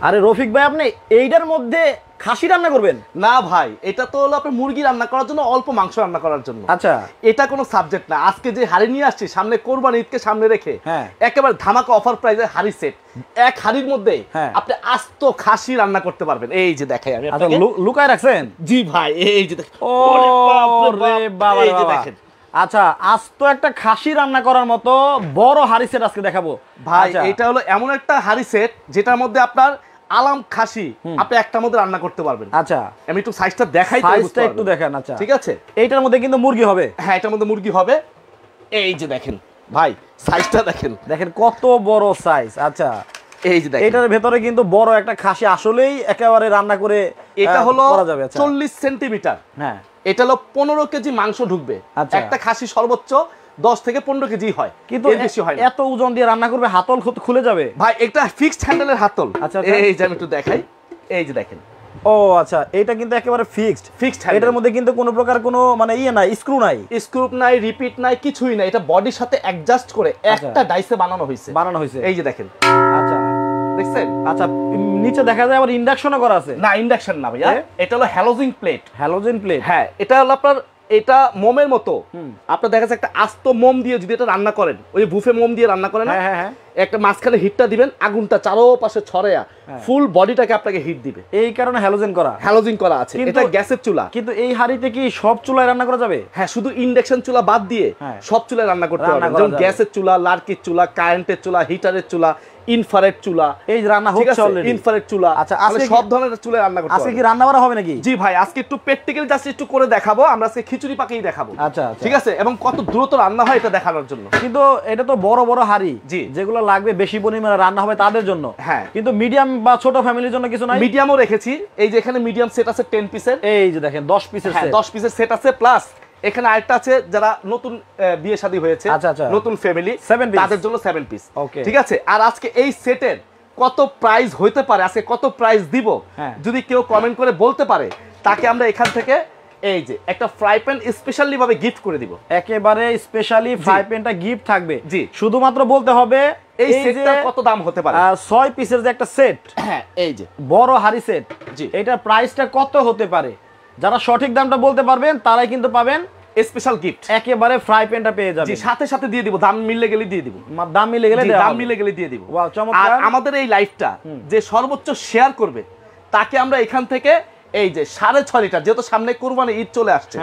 আরে রফিক ভাই, আপনি এইটার মধ্যে খাসি রান্না করবেন? না ভাই, এটা তো হলো আপনার মুরগি রান্না করার জন্য, অল্প মাংস রান্না করার জন্য। আচ্ছা, এটা কোনো সাবজেক্ট না। আজকে যে হাড়ি নিয়ে আসছি সামনে কোরবানি ঈদকে সামনে রেখে, হ্যাঁ, একেবারে ধামাকা অফার প্রাইসে হাড়ি সেট। এক হাড়ির মধ্যে আপনি আস্ত খাসি রান্না করতে পারবেন। এই যে দেখাই আমি আপনাকে। লুকায় রাখছেন? জি ভাই, এই যে দেখেন। ওরে বাবা, এই যে দেখেন। আচ্ছা, আস্ত একটা খাসি রান্না করার মতো বড় হাড়ি সেট আজকে দেখাবো ভাই। এটা হলো এমন একটা হাড়ি সেট যেটার মধ্যে আপনার আলাম খাসি আপনি একটার মধ্যে রান্না করতে পারবেন। আচ্ছা, আমি একটু সাইজটা দেখাই, সাইজটা একটু দেখেন। আচ্ছা, ঠিক আছে। এইটার মধ্যে কিন্তু মুরগি হবে? হ্যাঁ, এটার মধ্যে মুরগি হবে। এই যে দেখেন ভাই, সাইজটা দেখেন, দেখেন কত বড় সাইজ। আচ্ছা, এই যে দেখেন, এটার ভেতরে কিন্তু বড় একটা খাসি আসলেই একেবারে রান্না করে এটা হলো করা যাবে। 40 সেন্টিমিটার। হ্যাঁ, এটা হলো 15 কেজি মাংস ঢুকবে। একটা খাসি সর্বোচ্চ 10 থেকে 15 কেজি হয়, কিন্তু এর বেশি হয় না। এত ওজন দিয়ে রান্না করবে, হাতল খুলে যাবে ভাই। এটা ফিক্সড হ্যান্ডেলের হাতল। আচ্ছা, এই যে আমি একটু দেখাই, এই যে দেখেন। ও আচ্ছা, এটা কিন্তু একেবারে ফিক্সড। হ্যান্ডেল। এটার মধ্যে কিন্তু কোনো প্রকার কোনো মানে নাই, স্ক্রু নাই, রিপিট নাই, কিছুই নাই। এটা বডির সাথে অ্যাডজাস্ট করে একটা ডাইসে বানানো হয়েছে। এই যে দেখেন। আচ্ছা, দেখছেন? আচ্ছা, নিচে দেখা যায় আবার ইন্ডাকশনও করা আছে। না, ইন্ডাকশন না ভাইয়া, এটা হলো হ্যালোজেন প্লেট। হ্যাঁ, এটা হলো আপনার, এটা মোমের মতো। আপনার দেখা যাচ্ছে একটা আস্ত মোম দিয়ে যদি এটা রান্না করেন, ওই বুফে মোম দিয়ে রান্না করেন, একটা মাঝখানে হিটটা দিবেন, আগুনটা চারোপাশে ছড়ায়া ফুল বডিটাকে আপনাকে হিট দিবে। এই কারণে হ্যালোজেন করা আছে। এটা গ্যাসের চুলা। কিন্তু এই হাড়িতে কি সব চুলায় রান্না করা যাবে? হ্যাঁ, শুধু ইন্ডাকশন চুলা বাদ দিয়ে সব চুলায় রান্না করতে পারবেন। যেমন গ্যাসের চুলা, লার্কির চুলা, কারেন্টের চুলা, হিটারের চুলা, ইনফ্রারেড চুলা। এই রান্না হচ্ছে অলরেডি ইনফ্রারেড চুলা। আচ্ছা, আজকে সব ধরনের চুলায় রান্না করতে আজকে কি রান্না করা হবে নাকি? জি ভাই, আজকে একটু প্র্যাকটিক্যালি জাস্ট একটু করে দেখাবো। আমরা আজকে খিচুড়ি পাকিয়ে দেখাবো। আচ্ছা, ঠিক আছে। এবং কত দ্রুত রান্না হয় এটা দেখানোর জন্য। কিন্তু এটা তো বড় বড় হাড়ি, জি, যেগুলো লাগবে বেশি পরিমাণে রান্না হবে তাদের জন্য। হ্যাঁ, কিন্তু মিডিয়াম বা ছোট ফ্যামিলির জন্য কিছু নাই? মিডিয়ামও রেখেছি। এই যে এখানে মিডিয়াম সেট আছে 10 পিসের। এই যে দেখেন 10 পিসের সেট। 10 পিসের সেট আছে, প্লাস এখানে আরেকটা আছে যারা নতুন বিয়ে শাদী হয়েছে, নতুন ফ্যামিলি, তাদের জন্য 7 পিস। ঠিক আছে। আর আজকে এই সেটের কত প্রাইস হইতে পারে, আজকে কত প্রাইস দিব, যদি কেউ কমেন্ট করে বলতে পারে, তাকে আমরা এখান থেকে এই যে একটা ফ্রাই প্যান স্পেশালি ভাবে গিফট করে দিব। একেবারে স্পেশালি ফ্রাই প্যানটা গিফট থাকবে। জি, শুধুমাত্র বলতে হবে এই সেটটা কত দাম হতে পারে। 6 পিসের যে একটা সেট, হ্যাঁ, এই যে বড় হাড়ি সেট, জি, এটার প্রাইসটা কত হতে পারে, যারা সঠিক দামটা বলতে পারবেন তারাই কিন্তু পাবেন স্পেশাল গিফট। একেবারে ফ্রাই প্যানটা পেয়ে যাবেন। জি, সাথে সাথে দিয়ে দিব। দাম মিললে গেলে দিয়ে দিব। দাম মিলে গেলে দিয়ে দিব। ওয়াও, চমৎকার। আর আমাদের এই লাইভটা যে সর্বোচ্চ শেয়ার করবে, তাকে আমরা এখান থেকে এই যে 6.5 লিটার, যেহেতু সামনে কুরবানি ঈদ চলে আসছে,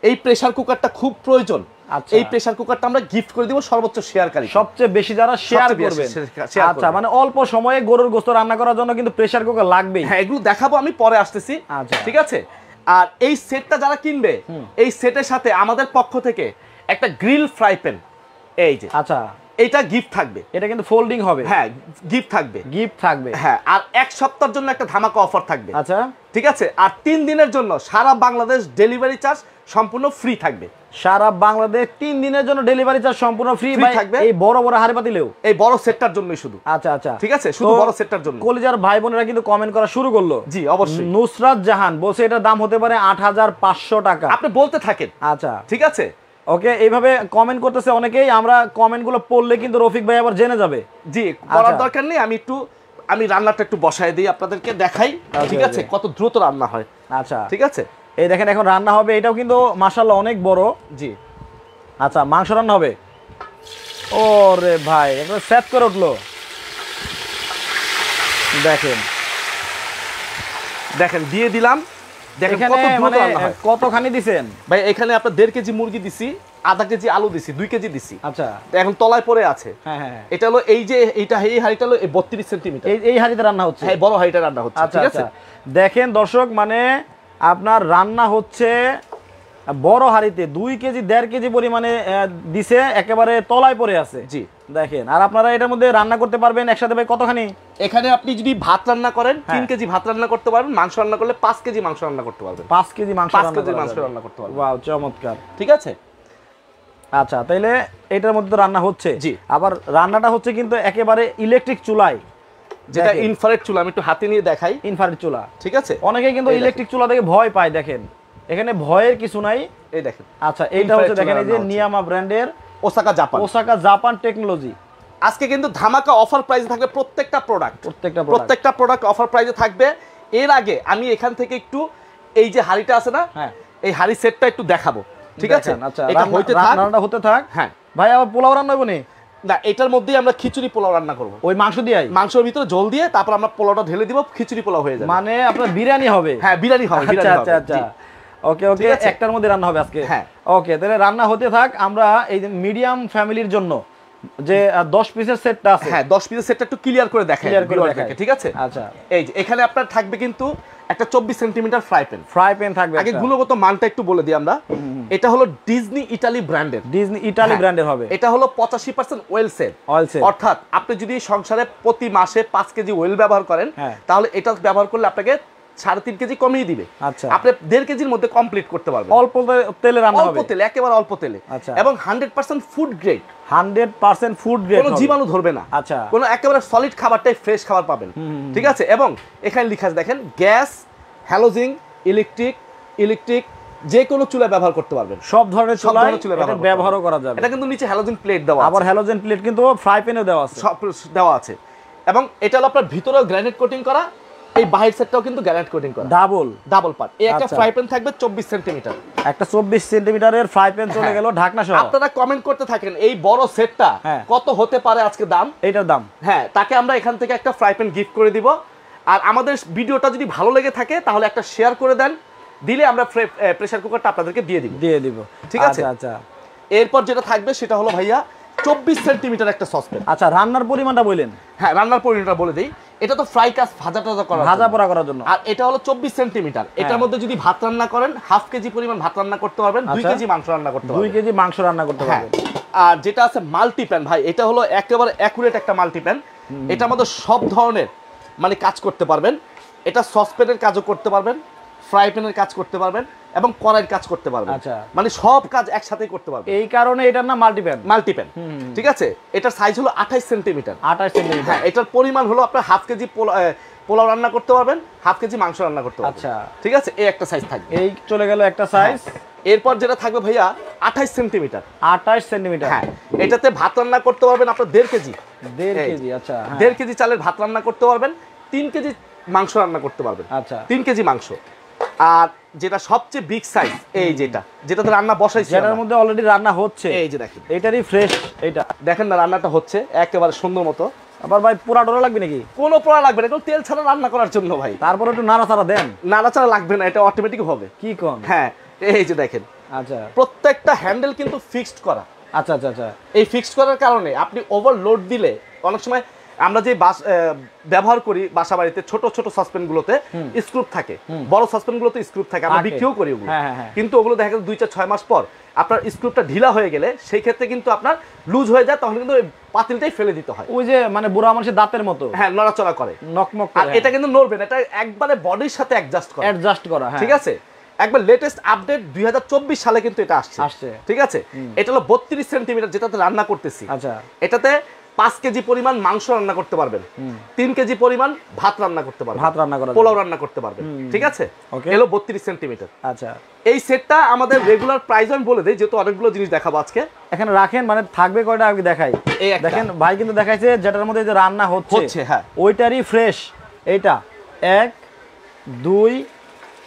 এই প্রেসার কুকারটা খুব প্রয়োজন। এই প্রেসার কুকারটা আমরা গিফট করে দিব সর্বোচ্চ শেয়ারকারী, সবচেয়ে বেশি যারা শেয়ার করবে। আচ্ছা, মানে অল্প সময়ে গরুর গোশত রান্না করার জন্য কিন্তু প্রেসার কুকার লাগবেই। হ্যাঁ, এগুলো দেখাবো আমি পরে আসতেছি। ঠিক আছে। আর এই সেটটা যারা কিনবে, এই সেটের সাথে আমাদের পক্ষ থেকে একটা গ্রিল ফ্রাই প্যান, এই যে, আচ্ছা, এটা গিফট থাকবে। এটা কিন্তু ফোল্ডিং হবে। হ্যাঁ, গিফট থাকবে। হ্যাঁ, আর এক সপ্তাহের জন্য একটা ধামাকা অফার থাকবে। আচ্ছা, ঠিক আছে। আর 3 দিনের জন্য সারা বাংলাদেশ ডেলিভারি চার্জ সম্পূর্ণ ফ্রি থাকবে। সারা বাংলাদেশ 3 দিনের জন্য ডেলিভারি চার্জ সম্পূর্ণ ফ্রি থাকবে। এই বড় বড় হাড়ি পাতিলেও, এই বড় সেটটার জন্যই শুধু। আচ্ছা, আচ্ছা, ঠিক আছে, শুধু বড় সেটটার জন্য। কলিজার ভাই বোনেরা কিন্তু কমেন্ট করা শুরু করলো। জি, অবশ্যই। নুসরাত জাহান বলছে এটার দাম হতে পারে 8500 টাকা। আপনি বলতে থাকেন। আচ্ছা, ঠিক আছে। ওকে, এইভাবে কমেন্ট করতেছে অনেকেই। আমরা কমেন্টগুলো পড়লে কিন্তু রফিক ভাই আবার জেনে যাবে। জি, করার দরকার নেই। আমি রান্নাটা একটু বসায় দিই, আপনাদেরকে দেখাই। ঠিক আছে, কত দ্রুত রান্না হয়। আচ্ছা, ঠিক আছে। এই দেখেন এখন রান্না হবে। এটাও কিন্তু মাশাআল্লাহ অনেক বড়। জি, আচ্ছা, মাংস রান্না হবে। ওরে ভাই, একদম সেট করে উঠলো। দেখেন দিয়ে দিলাম। দেখেন কত দ্রুত রান্না হয়। কতখানি দিবেন ভাই? এখানে আপনার 1.5 কেজি মুরগি দিছি, আধা কেজি আলু দিছি, 2 কেজি দিছি। আচ্ছা, এখন তলায় পড়ে আছে। হ্যাঁ, হ্যাঁ, এটা হলো এই যে এই হাড়িটা হলো 32 সেন্টিমিটার। এই হাড়িতে রান্না হচ্ছে। হ্যাঁ, বড় হাড়িটা রান্না হচ্ছে। ঠিক আছে। দেখেন দর্শক, মানে আপনার রান্না হচ্ছে বড় হাড়িতে 2 কেজি 1.5 কেজি পরিমাণে দিছে, একেবারে তলায় পড়ে আছে। জি, দেখেন। আর আপনারা এটার মধ্যে রান্না করতে পারবেন একসাথে ভাই কতখানি? এখানে আপনি যদি ভাত রান্না করেন 3 কেজি ভাত রান্না করতে পারবেন। মাংস রান্না করলে 5 কেজি মাংস রান্না করতে পারবেন। 5 কেজি মাংস রান্না করতে পারবেন। ওয়াও, চমৎকার। ঠিক আছে। আচ্ছা, তাইলে এটার মধ্যে তো রান্না হচ্ছে। জি, আবার রান্নাটা হচ্ছে কিন্তু একেবারে ইলেকট্রিক চুলায়, যেটা ইনফ্রারেড চুলা। আমি একটু হাতে নিয়ে দেখাই। ইনফ্রারেড চুলা। ঠিক আছে। অনেকেই কিন্তু ইলেকট্রিক চুলা থেকে ভয় পায়। দেখেন, এখানে ভয়ের কিছু নাই। এই দেখেন। আচ্ছা, এইটা হচ্ছে দেখেন এই যে নিয়ামা ব্র্যান্ডের ওসাকা জাপান টেকনোলজি। আজকে কিন্তু ধামাকা অফার প্রাইসে থাকবে প্রত্যেকটা প্রোডাক্ট অফার প্রাইসে থাকবে। এর আগে আমি এখান থেকে একটু এই যে হাড়িটা আছে না, এই হাড়ি সেটটা একটু দেখাবো, ঠিক আছে? আচ্ছা, রান্নাটা হতে থাক। হ্যাঁ ভাই, আবার পোলাও রান্না হবে না, এটার মধ্যেই আমরা খিচুড়ি পোলাও রান্না করব। ওই মাংস দিয়ে, মাংসের ভিতরে ঝোল দিয়ে তারপর আমরা পোলাওটা ঢেলে দিব, খিচুড়ি পোলাও হয়ে যাবে। মানে আপনার বিরিয়ানি হবে? হ্যাঁ, বিরিয়ানি হবে। আচ্ছা আচ্ছা, ওকে ওকে, একটার মধ্যে রান্না হবে আজকে। হ্যাঁ, ওকে, তাহলে রান্না হতে থাক। আমরা এই যে মিডিয়াম ফ্যামিলির জন্য যে 10 পিসের সেটটা আছে, হ্যাঁ 10 পিসের সেটটা একটু ক্লিয়ার করে দেখাই, ঠিক আছে? আচ্ছা, এই যে এখানে আপনার থাকবে কিন্তু একটা 24 সেন্টিমিটার ফ্রাই প্যান থাকবে। আগে গুণগত মানটা একটু বলে দিই আমরা। এটা হলো ডিজনি ইটালি ব্র্যান্ডের হবে। এটা হলো 85% ওয়েল সেভ, অর্থাৎ আপনি যদি সংসারে প্রতি মাসে 5 কেজি ওয়েল ব্যবহার করেন, তাহলে এটা ব্যবহার করলে আপনাকে 3.5 কেজি কমিয়ে দিবে। আচ্ছা, আপনি 1.5 কেজির মধ্যে কমপ্লিট করতে পারবেন। অল্প তেলে রান্না হবে, অল্প তেলে, একেবারে অল্প তেলে। আচ্ছা, এবং 100% ফুড গ্রেড, 100% ফুড গ্রেড, কোনো জীবাণু ধরবে না। আচ্ছা, কোনো একেবারে সলিড খাবারটাই ফ্রেশ খাবার পাবেন, ঠিক আছে? এবং এখানে লেখা আছে দেখেন, গ্যাস, হ্যালোজিন, ইলেকট্রিক যে কোনো চুলা ব্যবহার করতে পারবেন। সব ধরনের চুলা ব্যবহারও করা যাবে। এটা কিন্তু নিচে হ্যালোজেন প্লেট দেওয়া আছে, আবার হ্যালোজেন প্লেট কিন্তু ফ্রাই প্যানেও দেওয়া আছে, সব দেওয়া আছে। এবং এটা হলো আপনার ভিতরেও গ্রানাইট কোটিং করা, এই বাহির সেটটাও কিন্তু গ্রানাইট কোটিং করা, ডাবল পার্ট। এই একটা ফ্রাই প্যান থাকবে 24 সেন্টিমিটার, একটা 24 সেন্টিমিটারের ফ্রাই প্যান চলে গেল ঢাকনা সহ। আপনারা কমেন্ট করতে থাকেন এই বড় সেটটা কত হতে পারে আজকে দাম, এইটার দাম। হ্যাঁ, তাকে আমরা এখান থেকে একটা ফ্রাই প্যান গিফট করে দিব। আর আমাদের ভিডিওটা যদি ভালো লেগে থাকে তাহলে একটা শেয়ার করে দেন, দিলে আমরা প্রেসার কুকারটা আপনাদেরকে দিয়ে দিব, ঠিক আছে? আচ্ছা, এরপর যেটা থাকবে সেটা হলো ভাইয়া 24 সেন্টিমিটার একটা সসপ্যান। আচ্ছা, রান্নার পরিমাণটা বলেন। হ্যাঁ, রান্নার পরিমাণটা বলে দেই। এটা তো ফ্রাই কাজ, ভাজা পোড়া করার জন্য। আর এটা হলো 24 সেন্টিমিটার। এটার মধ্যে যদি ভাত রান্না করেন, 1/2 কেজি পরিমাণ ভাত রান্না করতে পারবেন, 2 কেজি মাংস রান্না করতে পারবেন, 2 কেজি মাংস রান্না করতে পারবেন। আর যেটা আছে মাল্টিপ্যান, ভাই এটা হলো একেবারে অ্যাকুরেট একটা মাল্টিপ্যান। এটার মধ্যে সব ধরনের মানে কাজ করতে পারবেন। এটা সসপ্যানের কাজও করতে পারবেন, ফ্রাই প্যানের কাজ করতে পারবেন এবং কড়াইয়ের কাজ করতে পারবেন। আচ্ছা, মানে সব কাজ একসাথে করতে পারবেন। এই কারণে এটার নাম মাল্টিপ্যান, ঠিক আছে? এটার সাইজ হলো 28 সেন্টিমিটার। হ্যাঁ, এটার পরিমাণ হলো আপনার 1/2 কেজি পোলাও রান্না করতে পারবেন, 1/2 কেজি মাংস রান্না করতে পারবেন। আচ্ছা, ঠিক আছে? এই একটা সাইজ থাকবে। এই চলে গেল একটা সাইজ। এরপর যেটা থাকবে ভাইয়া 28 সেন্টিমিটার। হ্যাঁ, এটাতে ভাত রান্না করতে পারবেন আপনার 1.5 কেজি। আচ্ছা, 1.5 কেজি চালের ভাত রান্না করতে পারবেন, 3 কেজি মাংস রান্না করতে পারবেন। আচ্ছা, 3 কেজি মাংস। আর যেটা সবচেয়ে বিগ সাইজ, এই যেটাতে রান্না বসাইছি, যেটার মধ্যে অলরেডি রান্না হচ্ছে, এই যে দেখেন, এটারই ফ্রেশ। এইটা দেখেন না, রান্নাটা হচ্ছে একেবারে সুন্দর মতো। আবার ভাই পোড়া ডোরা লাগবে নাকি? কোনো পোড়া লাগবে না, তেল ছাড়া রান্না করার জন্য ভাই। তারপরে একটু নাড়াচাড়া দেন। নাড়াচাড়া লাগবে না, এটা অটোমেটিক হবে। কি কোন? হ্যাঁ, এই যে দেখেন। আচ্ছা, প্রত্যেকটা হ্যান্ডেল কিন্তু ফিক্সড করা। আচ্ছা, এই ফিক্সড করার কারণে আপনি ওভারলোড দিলে, অনেক সময় আমরা যে ব্যবহার করি বাসা বাড়িতে ছোট ছোট সাসপেন গুলোতে স্ক্রুপ থাকে, বড় সাসপেন গুলোতে স্ক্রুপ থাকে, আমরা বিক্রিও করি ওগুলো। কিন্তু ওগুলো দেখা যায় 2-6 মাস পর আপনার স্ক্রুপটা ঢিলা হয়ে গেলে সেই ক্ষেত্রে কিন্তু আপনার লুজ হয়ে যায়, তখন কিন্তু ওই পাতিলটাই ফেলে দিতে হয়। ওই যে মানে বুড়া মানুষের দাঁতের মতো, হ্যাঁ, নড়াচড়া করে, নকমক করে। আর এটা কিন্তু নড়বে না, এটা একবারে বডির সাথে অ্যাডজাস্ট করা, ঠিক আছে? একবার লেটেস্ট আপডেট 2024 সালে কিন্তু এটা আসছে, ঠিক আছে? এটা হলো 32 সেন্টিমিটার, যেটাতে রান্না করতেছি। আচ্ছা, এটাতে 5 কেজি পরিমাণ মাংস রান্না করতে পারবেন, 3 কেজি পরিমাণ ভাত রান্না করতে পারবেন, পোলাও রান্না করতে পারবেন, ঠিক আছে? এলো 32 সেন্টিমিটার। আচ্ছা, এই সেটটা আমাদের রেগুলার প্রাইস আমি বলে দেই, যেহেতু অনেকগুলো জিনিস দেখাবো আজকে। এখানে রাখেন, মানে থাকবে কয়টা আমি দেখাই। দেখেন ভাই কিন্তু দেখাইছে যেটার মধ্যে যে রান্না হচ্ছে, হ্যাঁ, ওইটারই ফ্রেশ। এইটা 1 2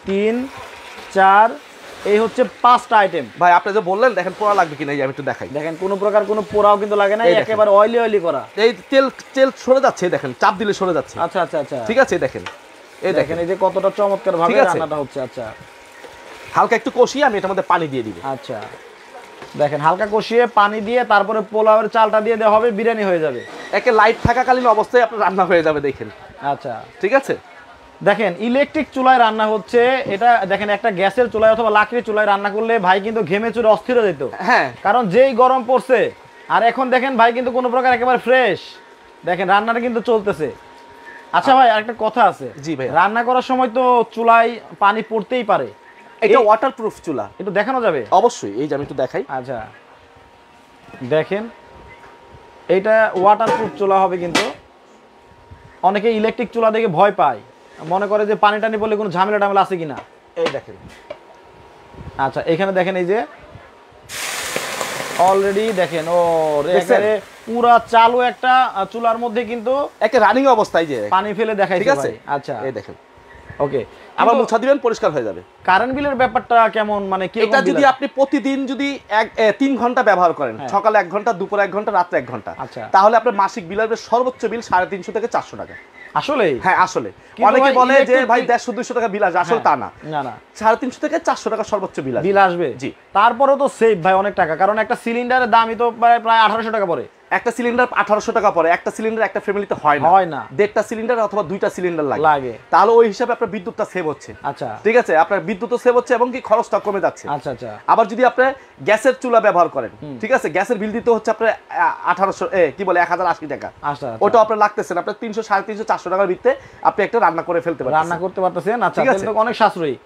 3 4, এই হচ্ছে 5টা আইটেম। ভাই আপনি যে বললেন, দেখেন পোড়া লাগবে কিনা, আমি একটু দেখাই। দেখেন কোনো প্রকার কোনো পোড়াও কিন্তু লাগে না, একেবারে অয়েলি করা। এই তেল সরে যাচ্ছে, দেখেন চাপ দিলে সরে যাচ্ছে। আচ্ছা, ঠিক আছে, দেখেন এই যে কতটা চমৎকার ভাবে রান্নাটা হচ্ছে। আচ্ছা, হালকা একটু কষিয়ে আমি এটার মধ্যে পানি দিয়ে দিব। আচ্ছা, দেখেন হালকা কষিয়ে পানি দিয়ে তারপরে পোলাওয়ের চালটা দিয়ে দেওয়া হবে, বিরিয়ানি হয়ে যাবে। একে লাইট থাকাকালীন অবস্থায় আপনার রান্না হয়ে যাবে, দেখেন। আচ্ছা, ঠিক আছে? দেখেন ইলেকট্রিক চুলায় রান্না হচ্ছে এটা। দেখেন একটা গ্যাসের চুলায় অথবা লাকড়ির চুলায় রান্না করলে ভাই কিন্তু ঘেমে চুরে অস্থির হয়ে যেত। হ্যাঁ, কারণ যেই গরম পড়ছে। আর এখন দেখেন ভাই কিন্তু কোনো প্রকার একেবারে ফ্রেশ। দেখেন রান্নাটা কিন্তু চলতেছে। আচ্ছা ভাই, আরেকটা কথা আছে। জি ভাই, রান্না করার সময় তো চুলায় পানি পড়তেই পারে, এটা ওয়াটারপ্রুফ চুলা, একটু দেখানো যাবে? অবশ্যই, এই যে আমি একটু দেখাই। আচ্ছা, দেখেন এইটা ওয়াটারপ্রুফ চুলা হবে। কিন্তু অনেকে ইলেকট্রিক চুলা দেখে ভয় পায়, মনে করে যে পানি টানি পড়লে কোনো ঝামেলা টামেলা আছে কিনা। এই দেখেন। আচ্ছা, এখানে দেখেন এই যে অলরেডি দেখেন ও পুরা চালু একটা চুলার মধ্যে কিন্তু একটা রানিং অবস্থায় যে পানি ফেলে দেখাই, ঠিক আছে। আচ্ছা এই দেখেন, ওকে, আবার মুছা দিবেন, পরিষ্কার হয়ে যাবে। কারেন্ট বিলের ব্যাপারটা কেমন, মানে কি এটা যদি আপনি প্রতিদিন যদি 3 ঘন্টা ব্যবহার করেন, সকালে 1 ঘন্টা, দুপুরে 1 ঘন্টা, রাত্রে 1 ঘন্টা, আচ্ছা, তাহলে আপনার মাসিক বিল আসবে সর্বোচ্চ বিল 350 থেকে 400 টাকা। আসলে হ্যাঁ আসলে অনেকে বলে যে ভাই 150-200 টাকা বিল আসবে, আসলে তা না, না না 350 থেকে 400 টাকা সর্বোচ্চ বিল আসবে। জি, তারপরেও তো সেভ ভাই অনেক টাকা, কারণ একটা সিলিন্ডারের দামই তো প্রায় 1800 টাকা পড়ে। একটা সিলিন্ডার 1800 টাকা পড়ে, একটা সিলিন্ডার একটা ফ্যামিলিতে হয় না, 1.5টা সিলিন্ডার অথবা 2টা সিলিন্ডার লাগে, তাহলে ওই হিসাবে আপনার বিদ্যুৎটা সেভ হচ্ছে। আচ্ছা, ঠিক আছে, আপনার বিদ্যুৎও সেভ হচ্ছে এবং কি খরচটা কমে যাচ্ছে। আচ্ছা আচ্ছা। আবার যদি আপনি গ্যাসের চুলা ব্যবহার করেন, ঠিক আছে, গ্যাসের বিল দিতে হচ্ছে আপনার 1800 কি বলে 1080 টাকা, ওটা আপনার লাগতেছে না, আপনার 300, 350, 400 টাকার ভিতরে আপনি একটা রান্না করে ফেলতে পারবেন, রান্না করতে পারতেছেন। আচ্ছা, তাহলে তো অনেক সাশ্রয়ী,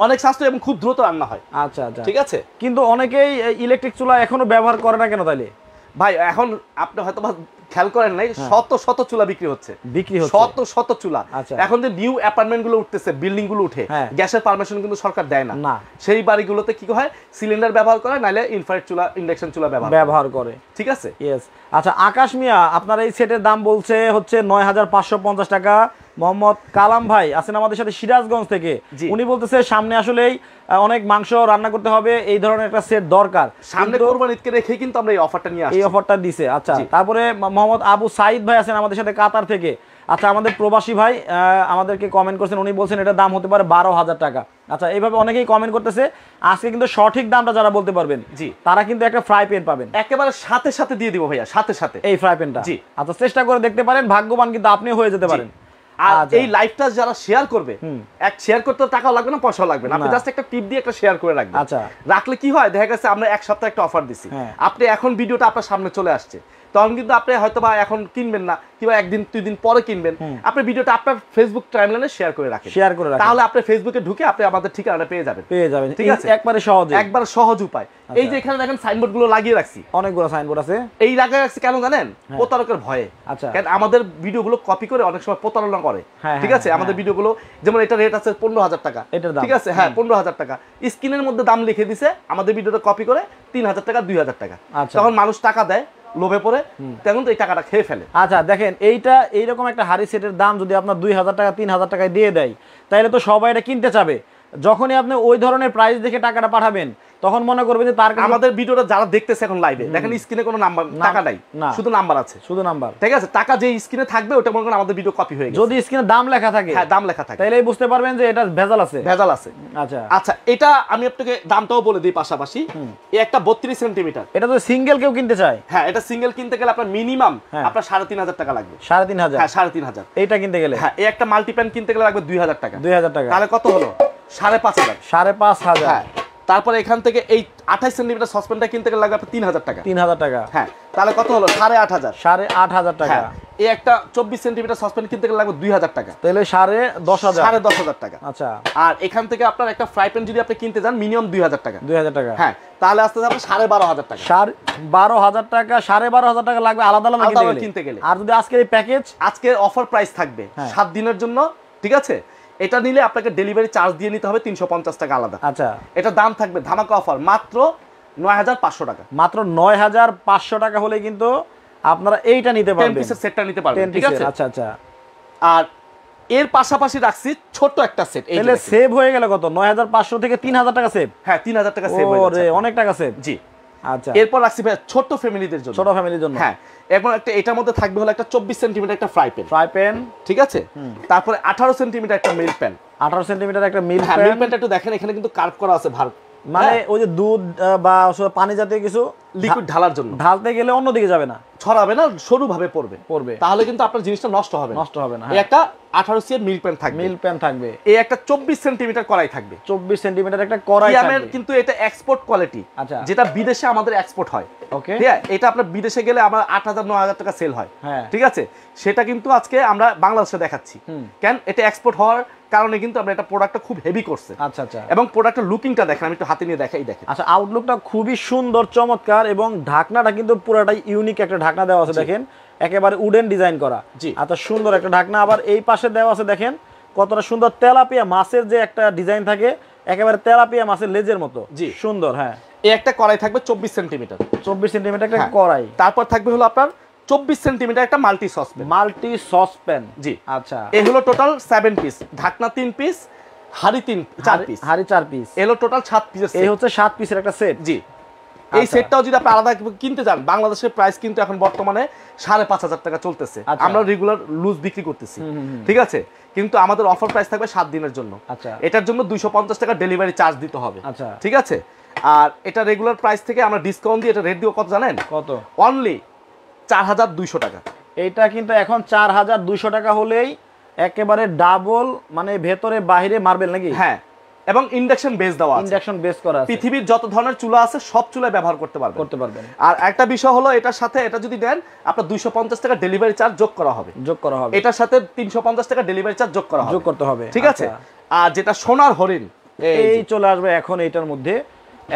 অনেক সাশ্রয়ী এবং খুব দ্রুত রান্না হয়। আচ্ছা আচ্ছা, ঠিক আছে। কিন্তু অনেকেই ইলেকট্রিক চুলা এখনো ব্যবহার করে না কেন তাইলে? ভাই এখন আপনি হয়তো খেয়াল করেন নাই, শত শত চুলা বিক্রি হচ্ছে, শত শত চুলা। এখন যে নিউ অ্যাপার্টমেন্ট গুলো উঠতেছে, বিল্ডিং গুলো উঠে, গ্যাসের পারমিশন কিন্তু সরকার দেয় না, সেই বাড়িগুলোতে কি হয় সিলিন্ডার ব্যবহার করে, নাইলে ইনফ্রারেড চুলা, ইন্ডাকশন চুলা ব্যবহার করে। ঠিক আছে, ইয়েস। আচ্ছা আকাশ মিয়া, আপনার এই সেটের দাম বলছে হচ্ছে 9550 টাকা। মোহাম্মদ কালাম ভাই আছেন আমাদের সাথে সিরাজগঞ্জ থেকে, উনি বলতেছে সামনে আসলেই অনেক মাংস রান্না করতে হবে, এই ধরনের একটা সেট দরকার, সামনে কোরবানি ঈদকে রেখে কিন্তু আমরা এই অফারটা নিয়ে আসছি, এই অফারটা দিছে। আচ্ছা, তারপরে মোহাম্মদ আবু সাইদ ভাই আছেন আমাদের সাথে কাতার থেকে। আচ্ছা, আমাদের প্রবাসী ভাই আমাদেরকে কমেন্ট করছেন, উনি বলছেন এটার দাম হতে পারে 12000 টাকা। আচ্ছা, এইভাবে অনেকেই কমেন্ট করতেছে। আজকে কিন্তু সঠিক দামটা যারা বলতে পারবেন, জি, তারা কিন্তু একটা ফ্রাই প্যান পাবেন একেবারে সাথে সাথে দিয়ে দিব ভাইয়া, সাথে সাথে এই ফ্রাই প্যানটা। জি, আচ্ছা, চেষ্টা করে দেখতে পারেন, ভাগ্যবান কিন্তু আপনিও হয়ে যেতে পারেন। আর এই লাইভটা যারা শেয়ার করবে, শেয়ার করতে টাকাও লাগবে না, পয়সাও লাগবে না, আপনি জাস্ট একটা টিপ দিয়ে একটা শেয়ার করে রাখবেন। আচ্ছা, রাখলে কি হয়, দেখা গেছে আমরা 1 সপ্তাহ একটা অফার দিছি, আপনি এখন ভিডিওটা আপনার সামনে চলে আসছে, তখন কিন্তু আপনি হয়তো বা এখন কিনবেন না, কিংবা 1 দিন 2 দিন পরে কিনবেন, আপনি ভিডিওটা আপনার ফেসবুক টাইমলাইনে শেয়ার করে রাখেন, তাহলে আপনি ফেসবুকে ঢুকে আপনি আমাদের ঠিকানাটা পেয়ে যাবেন। ঠিক আছে, একবারে সহজ উপায়। এই যে এখানে দেখেন সাইনবোর্ড গুলো লাগিয়ে রাখছি, অনেকগুলো সাইনবোর্ড আছে, এই লাগিয়ে রাখছি কেন জানেন? প্রতারকের ভয়ে। আচ্ছা, কারণ আমাদের ভিডিওগুলো কপি করে অনেক সময় প্রতারণা করে। ঠিক আছে, আমাদের ভিডিওগুলো যেমন এটা রেট আছে 15000 টাকা, ঠিক আছে, হ্যাঁ 15000 টাকা, স্ক্রিনের মধ্যে দাম লিখে দিছে, আমাদের ভিডিওটা কপি করে 3000 টাকা 2000 টাকা, তখন মানুষ টাকা দেয়, লোভে পড়ে, তখন তো এই টাকাটা খেয়ে ফেলে। আচ্ছা দেখেন, এইরকম একটা হাড়ি সেটের দাম যদি আপনার 2000 টাকা 3000 টাকায় দিয়ে দেয়, তাহলে তো সবাই এটা কিনতে চাবে। যখনই আপনি ওই ধরনের প্রাইস দেখে টাকাটা পাঠাবেন, তখন মনে করবে যে তার কাছে। আমাদের ভিডিওটা যারা দেখতেছে এখন লাইভে, দেখেন স্ক্রিনে কোনো নাম্বার টাকা নাই, শুধু নাম্বার আছে, শুধু নাম্বার। ঠিক আছে, টাকা যে স্ক্রিনে থাকবে ওটা মনে করেন আমাদের ভিডিও কপি হয়ে গেছে। যদি স্ক্রিনে দাম লেখা থাকে, হ্যাঁ দাম লেখা থাকে, তাহলেই বুঝতে পারবেন যে এটা ভেজাল আছে, ভেজাল আছে। আচ্ছা আচ্ছা, এটা আমি আপনাকে দামটাও বলে দিই পাশাপাশি। এই একটা 32 সেন্টিমিটার, এটা তো সিঙ্গেল কেউ কিনতে চায়, হ্যাঁ এটা সিঙ্গেল কিনতে গেলে আপনার মিনিমাম আপনার 3500 টাকা লাগবে। 3500? হ্যাঁ 3500 এইটা কিনতে গেলে। হ্যাঁ, এই একটা মাল্টিপ্যান কিনতে গেলে লাগবে 2000 টাকা। 2000 টাকা, তাহলে কত হলো? 5500। 5500। হ্যাঁ, তারপরে এখান থেকে এই 28 সেন্টিমিটার সসপ্যানটা কিনতে গেলে লাগবে 3000 টাকা। 3000 টাকা, হ্যাঁ, তাহলে কত হলো? 8500। 8500 টাকা। এই একটা 24 সেন্টিমিটার সসপ্যান কিনতে গেলে লাগবে 2000 টাকা, তাহলে 10,500। 10,500 টাকা। আচ্ছা, আর এখান থেকে আপনার একটা ফ্রাই প্যান যদি আপনি কিনতে যান মিনিমাম 2000 টাকা। 2000 টাকা, হ্যাঁ, তাহলে আসতে যাবে 12,500 টাকা। 12,500 টাকা, 12,500 টাকা লাগবে আলাদা আলাদা কিনতে গেলে। আর যদি আজকের এই প্যাকেজ, আজকের অফার প্রাইস থাকবে 7 দিনের জন্য, ঠিক আছে, এটা নিলে আপনাকে ডেলিভারি চার্জ দিয়ে নিতে হবে 350 টাকা আলাদা। আচ্ছা, এটা দাম থাকবে ধামাকা অফার মাত্র 9500 টাকা। মাত্র 9500 টাকা হলে কিন্তু আপনারা এইটা নিতে পারবেন, 10 পিসের সেটটা নিতে পারবেন। ঠিক আছে, আচ্ছা আচ্ছা। আর এর পাশাপাশি রাখছি ছোট একটা সেট। তাহলে সেভ হয়ে গেল কত? 9500 থেকে 3000 টাকা সেভ। হ্যাঁ 3000 টাকা সেভ হয়ে যাচ্ছে, অনেক টাকা সেভ। জি। আচ্ছা, এরপর রাখছি ভাই ছোট ফ্যামিলিদের জন্য, ছোট ফ্যামিলির জন্য। হ্যাঁ, এবং একটা এটার মধ্যে থাকবে হলো একটা 24 সেন্টিমিটার একটা ফ্রাই প্যান, ঠিক আছে। তারপরে 18 সেন্টিমিটার একটা মিল প্যান, 18 সেন্টিমিটার একটা মিল প্যান। মিল প্যানটা একটু দেখেন, এখানে কিন্তু কার্ভ করা আছে, ভার মানে ওই যে দুধ বা পানি জাতীয় কিছু লিকুইড ঢালার জন্য। ঢালতে গেলে অন্যদিকে যাবে না, ছড়াবে না, সরু ভাবে পড়বে, তাহলে কিন্তু আপনার জিনিসটা নষ্ট হবে না। এই একটা 18 সিএম মিল প্যান থাকবে, এই একটা 24 সেন্টিমিটার কড়াই থাকবে, 24 সেন্টিমিটার একটা কড়াই থাকবে। কিন্তু এটা এক্সপোর্ট কোয়ালিটি, আচ্ছা, যেটা বিদেশে আমাদের এক্সপোর্ট হয়। ওকে, ঠিক আছে, এটা আপনার বিদেশে গেলে আমার 8000-9000 টাকা সেল হয়, ঠিক আছে। সেটা কিন্তু আজকে আমরা বাংলাদেশে দেখাচ্ছি, কেন এটা এক্সপোর্ট হওয়ার কারণে কিন্তু আমরা এটা প্রোডাক্টটা খুব হেভি করছে। আচ্ছা আচ্ছা, এবং প্রোডাক্টের লুকিংটা দেখেন, আমি একটু হাতে নিয়ে দেখাই, দেখেন। আচ্ছা, আউটলুকটা খুবই সুন্দর, চমৎকার, এবং ঢাকনাটা কিন্তু পুরোটাই ইউনিক একটা ঢাকনা দেওয়া আছে, দেখেন একেবারে উডেন ডিজাইন করা। আচ্ছা, সুন্দর একটা ঢাকনা। আবার এই পাশে দেওয়া আছে, দেখেন কতটা সুন্দর, তেলাপিয়া মাছের যে একটা ডিজাইন থাকে, একেবারে তেলাপিয়া মাছের লেজের মতো, জি সুন্দর। হ্যাঁ, এই একটা কড়াই থাকবে 24 সেন্টিমিটার, 24 সেন্টিমিটার একটা কড়াই। তারপর থাকবে হলো আপনার 24 সেন্টিমিটার একটা মাল্টি সসপ্যান জি আচ্ছা এই হলো টোটাল 7 পিস, ঢাকনা 3 পিস, হাড়ি 4 পিস, হাড়ি 4 পিস, এলো টোটাল 7 পিসের সেট। এই হচ্ছে 7 পিসের একটা সেট। জি এই সেটটাও যদি আপনি আলাদা কিনতে যান, বাংলাদেশের প্রাইস কিন্তু এখন বর্তমানে 5,500 টাকা চলতেছে। আমরা রেগুলার লুজ বিক্রি করতেছি, ঠিক আছে, কিন্তু আমাদের অফার প্রাইস থাকবে 7 দিনের জন্য। আচ্ছা এটার জন্য 250 টাকা ডেলিভারি চার্জ দিতে হবে। আচ্ছা ঠিক আছে, আর এটা রেগুলার প্রাইস থেকে আমরা ডিসকাউন্ট দিয়ে এটা রেট দিব কত জানেন? কত? অনলি 4200 টাকা। এইটা কিন্তু এখন 4200 টাকা হলেই একেবারে ডাবল, মানে ভেতরে বাইরে মার্বেল নাকি? হ্যাঁ, এবং ইন্ডাকশন বেস দেওয়া আছে, ইন্ডাকশন বেস করা আছে। পৃথিবীর যত ধরনের চুলা আছে সব চুলায় ব্যবহার করতে পারবেন। আর একটা বিষয় হলো এটার সাথে এটা যদি দেন আপনার 250 টাকা ডেলিভারি চার্জ যোগ করা হবে। এটার সাথে 350 টাকা ডেলিভারি চার্জ যোগ করতে হবে, ঠিক আছে। আর যেটা সোনার হরিণ এই চলে আসবে এখন এইটার মধ্যে।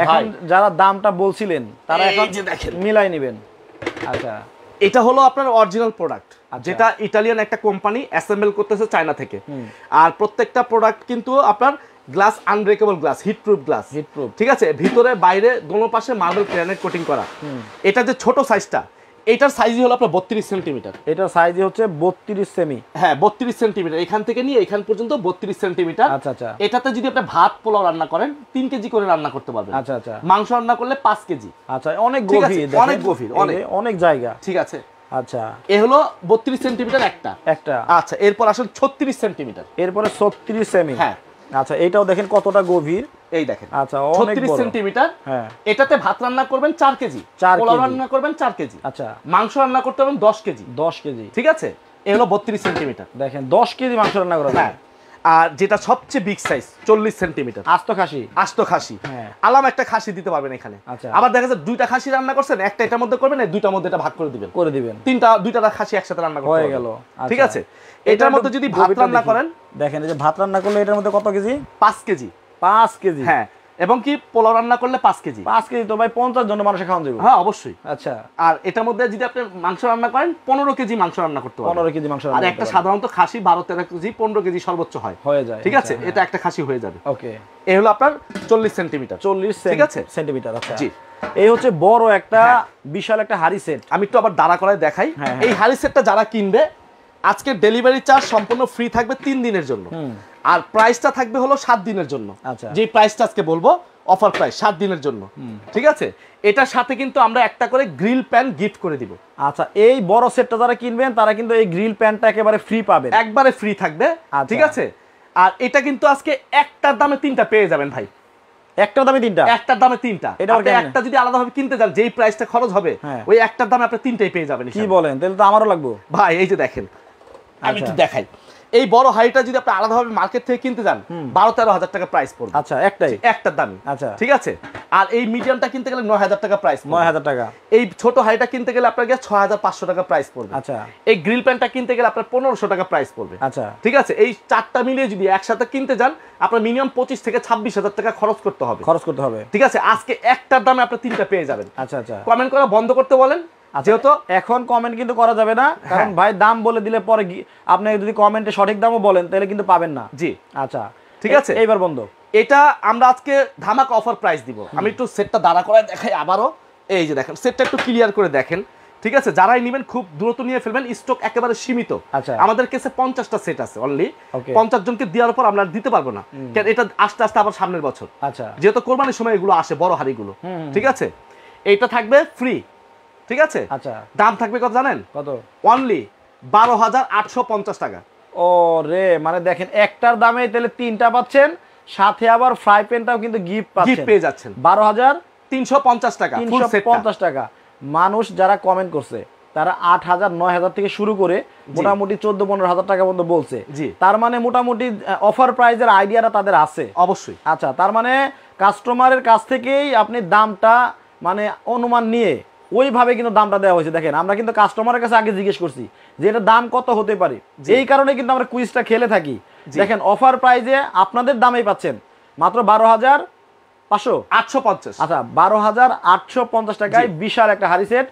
এখন যারা দামটা বলছিলেন তারা এখন মিলাই নেবেন। আচ্ছা এটা হলো আপনার অরিজিনাল প্রোডাক্ট, যেটা ইটালিয়ান একটা কোম্পানি অ্যাসেম্বল করতেছে চায়না থেকে। আর প্রত্যেকটা প্রোডাক্ট কিন্তু আপনার glass unbreakable glass, heatproof glass, ঠিক আছে, ভিতরে বাইরে দোনো পাশে মার্বেল গ্রানাইট কোটিং করা। এটা যে ছোট সাইজটা, এটার সাইজই হলো আপনার 32 সেন্টিমিটার। এটার সাইজই হচ্ছে 32 সেমি। হ্যাঁ 32 সেন্টিমিটার, এখান থেকে নিয়ে এখান পর্যন্ত 32 সেন্টিমিটার। আচ্ছা আচ্ছা, এটাতে যদি আপনি ভাত পোলাও রান্না করেন 3 কেজি করে রান্না করতে পারবেন। আচ্ছা আচ্ছা, মাংস রান্না করলে 5 কেজি। আচ্ছা অনেক গভীর, অনেক জায়গা, ঠিক আছে। আচ্ছা এ হলো 32 সেন্টিমিটার একটা। আচ্ছা এরপর আসলে 36 সেন্টিমিটার, এরপরে 36 সেমি। হ্যাঁ আচ্ছা এটাও দেখেন কতটা গভীর, এই দেখেন। আচ্ছা 36 সেন্টিমিটার। হ্যাঁ এটাতে ভাত রান্না করবেন 4 কেজি, পোলাও রান্না করবেন 4 কেজি। আচ্ছা মাংস রান্না করতে পারবেন 10 কেজি। ঠিক আছে, এই হলো 32 সেন্টিমিটার। দেখেন 10 কেজি মাংস রান্না করা যায়। আর যেটা সবচেয়ে বিগ সাইজ 40 সেন্টিমিটার, আস্ত খাসি। হ্যাঁ আলাম একটা খাসি দিতে পারবেন এখানে। আচ্ছা আবার দেখা যায় দুইটা খাসি রান্না করছেন, একটা এটার মধ্যে করবেন, এই দুইটার মধ্যে এটা ভাগ করে দিবেন, দুইটা খাসি একসাথে রান্না করতে হয়ে গেল। ঠিক আছে, এটার মধ্যে যদি ভাত রান্না করেন, দেখেন এই যে ভাত রান্না করলে এটার মধ্যে কত কেজি? 5 কেজি। 5 কেজি, হ্যাঁ। এবং কি পোলাও রান্না করলে 5 কেজি। 5 কেজি তো ভাই 50 জন মানুষে খাওয়ানো যাবে। হ্যাঁ অবশ্যই। আচ্ছা আর এটার মধ্যে যদি আপনি মাংস রান্না করেন 15 কেজি মাংস রান্না করতে পারবেন। 15 কেজি মাংস। আর একটা সাধারণত খাসি 12-13 কেজি 15 কেজি সর্বোচ্চ হয়ে যায়। ঠিক আছে, এটা একটা খাসি হয়ে যাবে। ওকে, এই হলো আপনার 40 সেন্টিমিটার। 40 ঠিক আছে সেন্টিমিটার। আচ্ছা জি, এই হচ্ছে বড় একটা বিশাল একটা হাড়ি সেট। আমি একটু আবার দাঁড়া করায় দেখাই। এই হাড়ি সেটটা যারা কিনবে আজকে ডেলিভারি চার্জ সম্পূর্ণ ফ্রি থাকবে 3 দিনের জন্য, আর প্রাইসটা থাকবে হলো 7 দিনের জন্য। আচ্ছা যে প্রাইসটা আজকে বলবো অফার প্রাইস 7 দিনের জন্য, ঠিক আছে। এটার সাথে কিন্তু আমরা একটা করে গ্রিল প্যান গিফট করে দিব। আচ্ছা এই বড় সেটটা যারা কিনবেন তারা কিন্তু এই গ্রিল প্যানটা একেবারে ফ্রি পাবেন, একবারে ফ্রি থাকবে। ঠিক আছে, আর এটা কিন্তু আজকে একটার দামে 3টা পেয়ে যাবেন ভাই। একটার দামে 3টা? একটার দামে 3টা। আপনি একটা যদি আলাদাভাবে কিনতে যান যেই প্রাইসটা খরচ হবে, ওই একটার দামে আপনি 3টাই পেয়ে যাবেন। কি বলেন, তাহলে তো আমারও লাগবে ভাই। এই যে দেখেন, আমি একটু দেখাই, এই বড় হাড়িটা যদি আপনি আলাদাভাবে মার্কেট থেকে কিনতে যান 12-13 হাজার টাকা প্রাইস পড়বে। আচ্ছা একটার দাম। আচ্ছা ঠিক আছে, আর এই মিডিয়ামটা কিনতে গেলে 9,000 টাকা প্রাইস, 9,000 টাকা। এই ছোট হাড়িটা কিনতে গেলে আপনার 6,500 টাকা প্রাইস পড়বে। আচ্ছা এই গ্রিল প্যানটা কিনতে গেলে আপনার 1500 টাকা প্রাইস পড়বে। আচ্ছা ঠিক আছে, এই চারটা মিলিয়ে যদি একসাথে কিনতে যান আপনার মিনিমাম 25 থেকে 26,000 টাকা খরচ করতে হবে। ঠিক আছে, আজকে একটার দামে আপনি 3টা পেয়ে যাবেন। আচ্ছা আচ্ছা, কমেন্ট করা বন্ধ করতে বলেন, যেহেতু এখন কমেন্ট কিন্তু করা যাবে না, কারণ ভাই দাম বলে দিলে পরে আপনি যদি কমেন্টে সঠিক দামও বলেন তাহলে কিন্তু পাবেন না। জি আচ্ছা ঠিক আছে, এইবার বন্ধ। এটা আমরা আজকে ধামাকা অফার প্রাইস দিব। আমি একটু সেটটা দাঁড়া করে দেখাই আবারও। এই যে দেখেন, সেটটা একটু ক্লিয়ার করে দেখেন। ঠিক আছে, যারাই নেবেন খুব দ্রুত নিয়ে ফেলবেন, স্টক একেবারে সীমিত। আচ্ছা আমাদের কাছে 50টা সেট আছে অনলি। 50 জনকে দেওয়ার পর আমরা দিতে পারবো না, কারণ এটা আস্তে আস্তে আবার সামনের বছর। আচ্ছা যেহেতু কোরবানির সময় এগুলো আসে বড় হাড়িগুলো। ঠিক আছে, এইটা থাকবে ফ্রি। ঠিক আছে, আচ্ছা দাম থাকবে কত জানেন? কত? অনলি 12,850 টাকা। ও রে, মানে দেখেন একটার দামে তাহলে 3টা পাচ্ছেন, সাথে আবার ফ্রাই প্যানটাও কিন্তু গিফট পেয়ে যাচ্ছেন। 12,350 টাকা, 350 টাকা। মানুষ যারা কমেন্ট করছে তারা 8,000 9,000 থেকে শুরু করে মোটামুটি 14-15,000 টাকা পর্যন্ত বলছে। তার মানে মোটামুটি অফার প্রাইজের আইডিয়াটা তাদের আছে অবশ্যই। আচ্ছা তার মানে কাস্টমারের কাছ থেকেই আপনি দামটা মানে অনুমান নিয়ে ওইভাবে কিন্তু দামটা দেওয়া হয়েছে। দেখেন আমরা কিন্তু কাস্টমারের কাছে আগে জিজ্ঞেস করছি যে এটা দাম কত হতে পারে, এই কারণে কিন্তু আমরা কুইজটা খেলে থাকি। দেখেন অফার প্রাইজে আপনাদের দামেই পাচ্ছেন মাত্র 12,850। আচ্ছা 12,850 টাকায় বিশাল একটা হাড়ি সেট,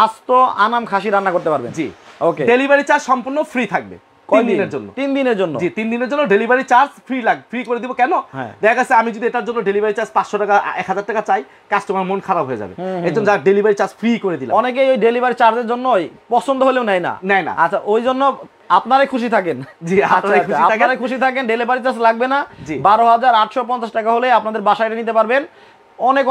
আস্ত আনাম খাসি রান্না করতে পারবেন। জি ওকে, ডেলিভারি চার্জ সম্পূর্ণ ফ্রি থাকবে। 3 দিনের জন্য। 3 দিনের জন্য? জি 3 দিনের জন্য ডেলিভারি চার্জ ফ্রি করে দিব। কেন? দেখা গেছে আমি যদি এটার জন্য ডেলিভারি চার্জ 500 টাকা 1000 টাকা চাই, কাস্টমার মন খারাপ হয়ে যাবে। এজন্য যা ডেলিভারি চার্জ ফ্রি করে দিলাম। অনেকেই ওই ডেলিভারি চার্জের জন্য পছন্দ হলেও নেয় না। আচ্ছা, ওই জন্য আপনারাই খুশি থাকেন। জি, আপনারাই খুশি থাকেন, ডেলিভারি চার্জ লাগবে না। 12,850 টাকা হলে আপনাদের বাসায় নিতে পারবেন। অনেক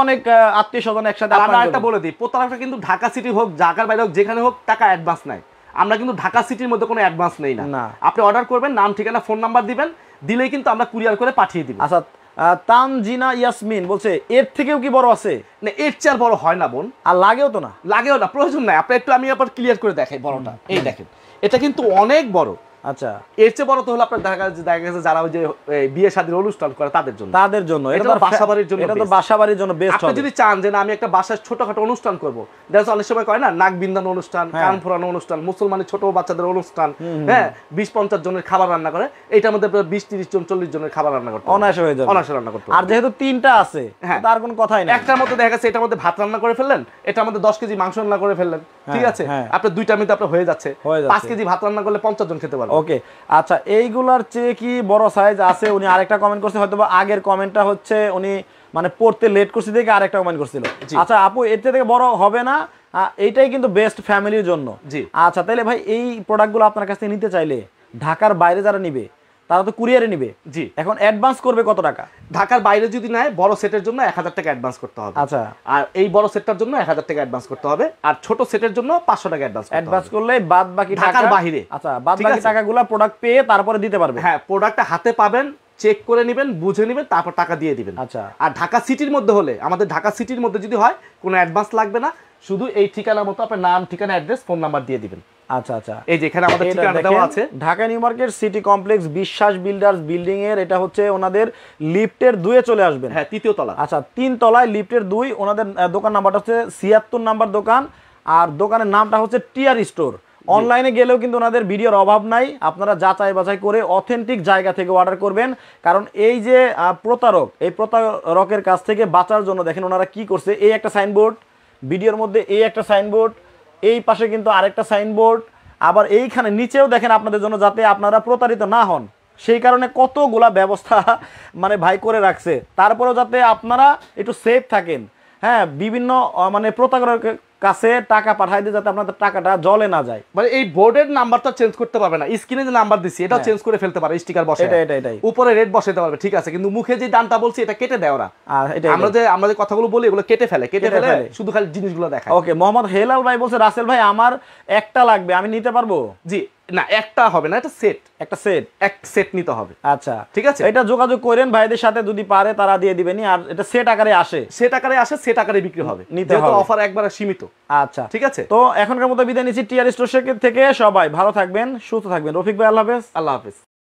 আত্মীয় স্বজন একসাথে। আমরা একটা বলে দিই, প্রতারকটা কিন্তু ঢাকা সিটি হোক, ঢাকার বাইরে হোক, যেখানে হোক টাকা অ্যাডভান্স নাই। আমরা কিন্তু ঢাকা সিটির মধ্যে কোনো অ্যাডভান্স নেই না। আপনি অর্ডার করবেন, নাম ঠিকানা ফোন নাম্বার দিবেন, দিলেই কিন্তু আমরা কুরিয়ার করে পাঠিয়ে দিব। আচ্ছা, তানজিনা ইয়াসমিন বলছে এর থেকেও কি বড় আছে? না, এর চেয়ে বড় হয় না বোন। আর লাগেও তো না। প্রয়োজন নাই। আমি আবার ক্লিয়ার করে দেখাই বড়টা। এই দেখেন, এটা কিন্তু অনেক বড়। আচ্ছা, এর চেয়ে বড় তো হলো আপনার দেখা গেছে যারা ওই যে বিয়ে শাদীর অনুষ্ঠান করে তাদের জন্য। এটা তো বাসাবাড়ির জন্য, এটা তো বাসাবাড়ির জন্য বেস্ট হবে। আপনি যদি চান যে না আমি একটা বাসায় ছোটখাটো অনুষ্ঠান করব, দেখা অনেক সময় কয় না নাক বিন্দানো অনুষ্ঠান, কান ফোরানো অনুষ্ঠান, মুসলমানি ছোট বাচ্চাদের অনুষ্ঠান, 20-50 জনের খাবার রান্না করে, এটার মধ্যে 20-30 জন 40 জনের খাবার রান্না করতে অনায়াসে হয়ে যাবে। অনায়াসে রান্না করতে। আর যেহেতু 3টা আছে, তার কোনো কথাই না। একটার মধ্যে দেখা গেছে এটার মধ্যে ভাত রান্না করে ফেললেন, এটার মধ্যে 10 কেজি মাংস রান্না করে ফেললেন, ঠিক আছে, আপনার 2টা মিনিটে আপনার হয়ে যাচ্ছে। 5 কেজি ভাত রান্না করলে 50 জন খেতে পারবে। ওকে, আচ্ছা, এইগুলার চেয়ে কি বড় সাইজ আছে? উনি আরেকটা কমেন্ট করছে, হয়তো আগের কমেন্টটা হচ্ছে উনি মানে পড়তে লেট করছে দেখে আরেকটা কমেন্ট করছিল। আচ্ছা আপু, এর থেকে বড় হবে না? এইটাই কিন্তু বেস্ট ফ্যামিলির জন্য। জি আচ্ছা, তাহলে ভাই এই প্রোডাক্টগুলো আপনার কাছ থেকে নিতে চাইলে ঢাকার বাইরে যারা নিবে তারা তো কুরিয়ারে নিবে। জি, এখন অ্যাডভান্স করবে কত টাকা? ঢাকার বাইরে যদি নেয় বড় সেটের জন্য 1000 টাকা অ্যাডভান্স করতে হবে। আচ্ছা, আর এই বড় সেটটার জন্য 1000 টাকা অ্যাডভান্স করতে হবে, আর ছোট সেটের জন্য 500 টাকা অ্যাডভান্স করলে বাদ বাকি ঢাকার বাইরে। আচ্ছা, বাদ বাকি টাকাগুলো প্রোডাক্ট পেয়ে তারপরে দিতে পারবে। হ্যাঁ, প্রোডাক্টটা হাতে পাবেন, চেক করে নেবেন, বুঝে নেবেন, তারপর টাকা দিয়ে দিবেন। আচ্ছা, আর ঢাকা সিটির মধ্যে হলে, আমাদের ঢাকা সিটির মধ্যে যদি হয়, কোনো অ্যাডভান্স লাগবে না, শুধু এই ঠিকানার মতো আপনার নাম, ঠিকানা, অ্যাড্রেস, ফোন নাম্বার দিয়ে দিবেন। আচ্ছা আচ্ছা, এই যে এখানে আমাদের ঠিকানা দেওয়া আছে, Dhaka new market city complex, বিশ্বাস বিল্ডার্স বিল্ডিং এর। এটা হচ্ছে ওনাদের লিফটের 2 এ চলে আসবেন। হ্যাঁ, 3য় তলা। আচ্ছা, 3 তলায় লিফটের 2। ওনাদের দোকান নাম্বারটা হচ্ছে 76 নাম্বার দোকান, আর দোকানের নামটা হচ্ছে টিআর স্টোর। অনলাইনে গেলেও কিন্তু ওনাদের ভিডিওর অভাব নাই, আপনারা যাচাই বাছাই করে অথেন্টিক জায়গা থেকে অর্ডার করবেন। কারণ এই যে এই প্রতারকের কাছ থেকে বাঁচার জন্য দেখেন ওনারা কি করছে। এই একটা সাইনবোর্ড ভিডিওর মধ্যে, এই একটা সাইনবোর্ড, এই পাশে কিন্তু আরেকটা সাইনবোর্ড, আবার এইখানে নিচেও দেখেন আপনাদের জন্য, যাতে আপনারা প্রতারিত না হন সেই কারণে কতগুলা ব্যবস্থা মানে ভাই করে রাখছে, তারপরেও যাতে আপনারা একটু সেফ থাকেন। হ্যাঁ, বিভিন্ন মানে প্রতারকের কাছে টাকা পাঠাই দিয়ে যাতে আপনাদের টাকাটা জলে না যায়। মানে এই বোর্ডের নাম্বারটা চেঞ্জ করতে পারবে না, স্ক্রিনে যে নাম্বার দিছি এটাও চেঞ্জ করে ফেলতে পারে, স্টিকার বসে এটাই উপরে রেড বসাতে পারবে, ঠিক আছে, কিন্তু মুখে যে দানটা বলছি এটা কেটে দেয় ওরা। আমরা যে কথাগুলো বলি এগুলো কেটে ফেলে শুধু খালি জিনিসগুলো দেখায়। ওকে, মোহাম্মদ হেলাল ভাই বলছে রাসেল ভাই আমার একটা লাগবে, আমি নিতে পারবো? জি না, একটা হবে না, এটা এক সেট নিতে হবে। আচ্ছা, ঠিক আছে, এটা যোগাযোগ করেন ভাইদের সাথে, যদি পারে তারা দিয়ে দিবেনি। আর এটা সেট আকারে সেট আকারে বিক্রি হবে, যেহেতু অফার একবারে সীমিত। আচ্ছা, ঠিক আছে, তো এখনকার মতো বিদায় নিচ্ছি টিআর স্টোর থেকে। সবাই ভালো থাকবেন, সুস্থ থাকবেন। রফিক ভাই, আল্লাহ হাফেজ। আল্লাহ হাফেজ।